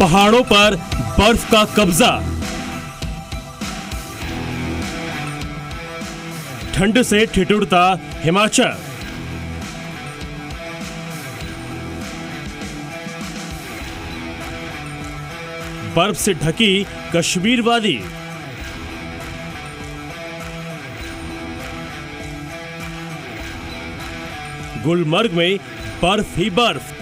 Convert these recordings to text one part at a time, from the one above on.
पहाड़ों पर बर्फ का कब्जा। ठंड से ठिठुरता हिमाचल। बर्फ से ढकी कश्मीर वादी। गुलमर्ग में बर्फ ही बर्फ।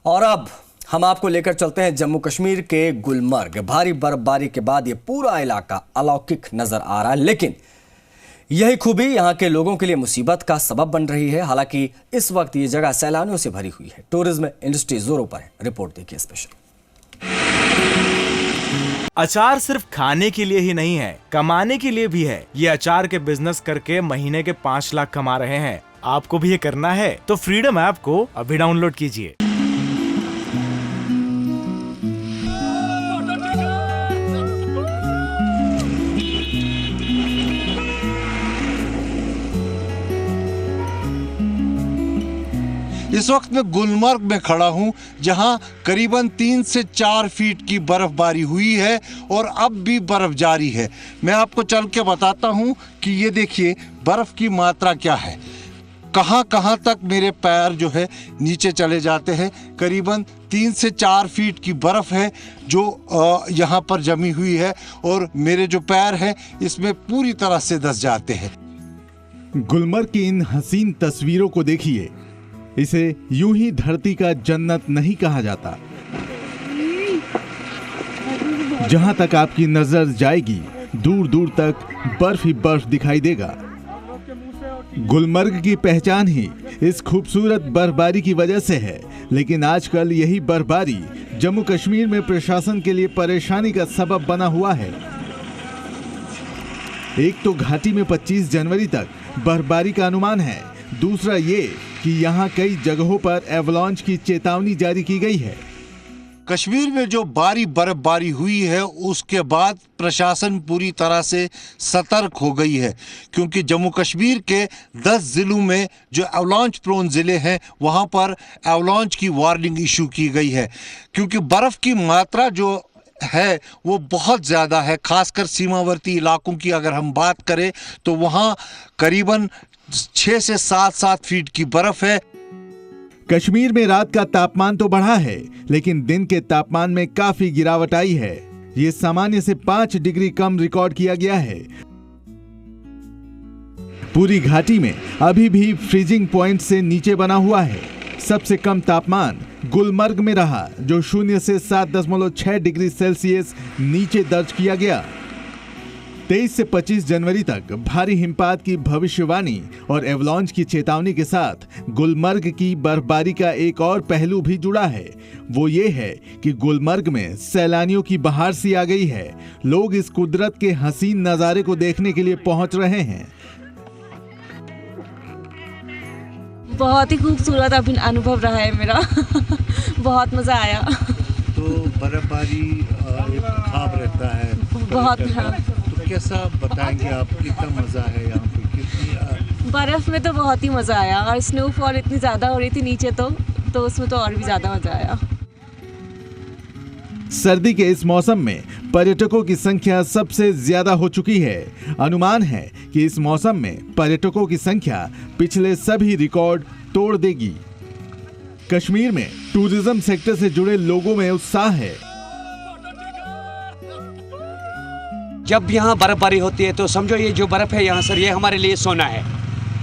और अब हम आपको लेकर चलते हैं जम्मू कश्मीर के गुलमर्ग। भारी बर्फबारी के बाद ये पूरा इलाका अलौकिक नजर आ रहा है, लेकिन यही खूबी यहाँ के लोगों के लिए मुसीबत का सबब बन रही है। हालांकि इस वक्त ये जगह सैलानियों से भरी हुई है। टूरिज्म इंडस्ट्री जोरों पर है। रिपोर्ट देखिए स्पेशल। अचार सिर्फ खाने के लिए ही नहीं है, कमाने के लिए भी है। ये अचार के बिजनेस करके महीने के 5 लाख कमा रहे हैं। आपको भी ये करना है तो फ्रीडम ऐप को अभी डाउनलोड कीजिए। इस वक्त मैं गुलमर्ग में खड़ा हूं, जहां करीबन 3 से 4 फीट की बर्फबारी हुई है और अब भी बर्फ जारी है। मैं आपको चल के बताता हूं कि ये देखिए बर्फ की मात्रा क्या है। कहां कहां तक मेरे पैर जो है नीचे चले जाते हैं। करीबन 3 से 4 फीट की बर्फ है जो यहाँ पर जमी हुई है और मेरे जो पैर हैं इसमें पूरी तरह से धंस जाते हैं। गुलमर्ग की इन हसीन तस्वीरों को देखिए। इसे यूं ही धरती का जन्नत नहीं कहा जाता। जहां तक आपकी नजर जाएगी दूर दूर तक बर्फ ही बर्फ दिखाई देगा। गुलमर्ग की पहचान ही इस खूबसूरत बर्फबारी की वजह से है, लेकिन आजकल यही बर्फबारी जम्मू कश्मीर में प्रशासन के लिए परेशानी का सबब बना हुआ है। एक तो घाटी में 25 जनवरी तक बर्फबारी का अनुमान है, दूसरा ये कि यहाँ कई जगहों पर एवलांच की चेतावनी जारी की गई है। कश्मीर में जो भारी बर्फबारी हुई है उसके बाद प्रशासन पूरी तरह से सतर्क हो गई है, क्योंकि जम्मू कश्मीर के 10 जिलों में जो एवलांच प्रोन जिले हैं वहाँ पर एवलांच की वार्निंग इशू की गई है, क्योंकि बर्फ़ की मात्रा जो है वो बहुत ज़्यादा है। खासकर सीमावर्ती इलाकों की अगर हम बात करें तो वहाँ करीबन 6 से 7 फीट की बर्फ है। कश्मीर में रात का तापमान तो बढ़ा है, लेकिन दिन के तापमान में काफी गिरावट आई है। ये सामान्य से 5 डिग्री कम रिकॉर्ड किया गया है। पूरी घाटी में अभी भी फ्रीजिंग पॉइंट से नीचे बना हुआ है। सबसे कम तापमान गुलमर्ग में रहा, जो 0 से 7.6 डिग्री सेल्सियस नीचे दर्ज किया गया। 23 से 25 जनवरी तक भारी हिमपात की भविष्यवाणी और एवलांच की चेतावनी के साथ गुलमर्ग की बर्फबारी का एक और पहलू भी जुड़ा है। वो ये है कि गुलमर्ग में सैलानियों की बहार सी आ गई है। लोग इस कुदरत के हसीन नजारे को देखने के लिए पहुंच रहे हैं। बहुत ही खूबसूरत अनुभव रहा है मेरा। बहुत मजा आया। तो बर्फबारी एक ख्वाब रहता है बहुत। तो कैसा बताएंगे आप, कितना मजा है यहाँ पे? कितनी बर्फ में तो बहुत ही मजा आया, और स्नोफॉल इतनी ज्यादा हो रही थी नीचे तो उसमें तो और भी ज्यादा मजा आया। सर्दी के इस मौसम में पर्यटकों की संख्या सबसे ज्यादा हो चुकी है। अनुमान है कि इस मौसम में पर्यटकों की संख्या पिछले सभी रिकॉर्ड तोड़ देगी। कश्मीर में टूरिज्म सेक्टर से जुड़े लोगों में उत्साह है। जब यहाँ बर्फबारी होती है तो समझो ये जो बर्फ है यहाँ सर, ये हमारे लिए सोना है।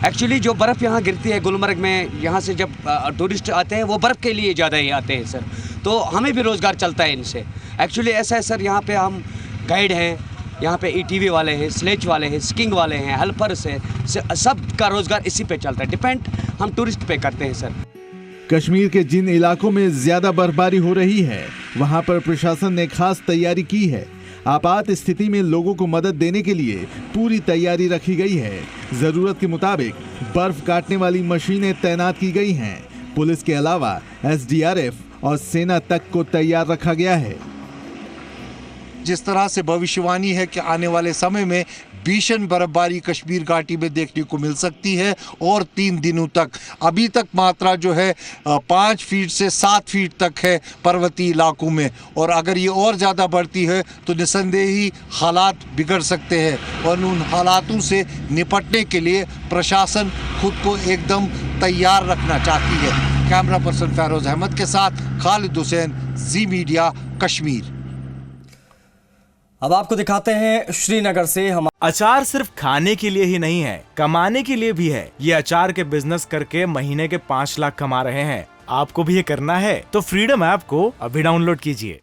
एक्चुअली जो बर्फ़ यहाँ गिरती है गुलमर्ग में, यहाँ से जब टूरिस्ट आते हैं वो बर्फ़ के लिए ज़्यादा ही आते हैं सर, तो हमें भी रोज़गार चलता है इनसे। एक्चुअली ऐसा है सर, यहाँ पे हम गाइड हैं, यहाँ पे ETV वाले हैं, स्लेज वाले हैं, स्कीइंग वाले हैं, हेल्पर्स हैं, सब का रोज़गार इसी पे चलता है। डिपेंड हम टूरिस्ट पे करते हैं सर। कश्मीर के जिन इलाकों में ज्यादा बर्फबारी हो रही है वहां पर प्रशासन ने खास तैयारी की है। आपात स्थिति में लोगों को मदद देने के लिए पूरी तैयारी रखी गई है। जरूरत के मुताबिक बर्फ काटने वाली मशीनें तैनात की गई हैं। पुलिस के अलावा SDRF और सेना तक को तैयार रखा गया है। जिस तरह से भविष्यवाणी है कि आने वाले समय में भीषण बर्फबारी कश्मीर घाटी में देखने को मिल सकती है और 3 दिनों तक। अभी तक मात्रा जो है 5 फीट से 7 फीट तक है पर्वतीय इलाकों में, और अगर ये और ज़्यादा बढ़ती है तो निसंदेह ही हालात बिगड़ सकते हैं और उन हालातों से निपटने के लिए प्रशासन खुद को एकदम तैयार रखना चाहती है। कैमरा पर्सन फैरोज अहमद के साथ खालिद हुसैन, जी मीडिया कश्मीर। अब आपको दिखाते हैं श्रीनगर से हम। अचार सिर्फ खाने के लिए ही नहीं है, कमाने के लिए भी है। ये अचार के बिजनेस करके महीने के 5 लाख कमा रहे हैं। आपको भी ये करना है तो फ्रीडम ऐप को अभी डाउनलोड कीजिए।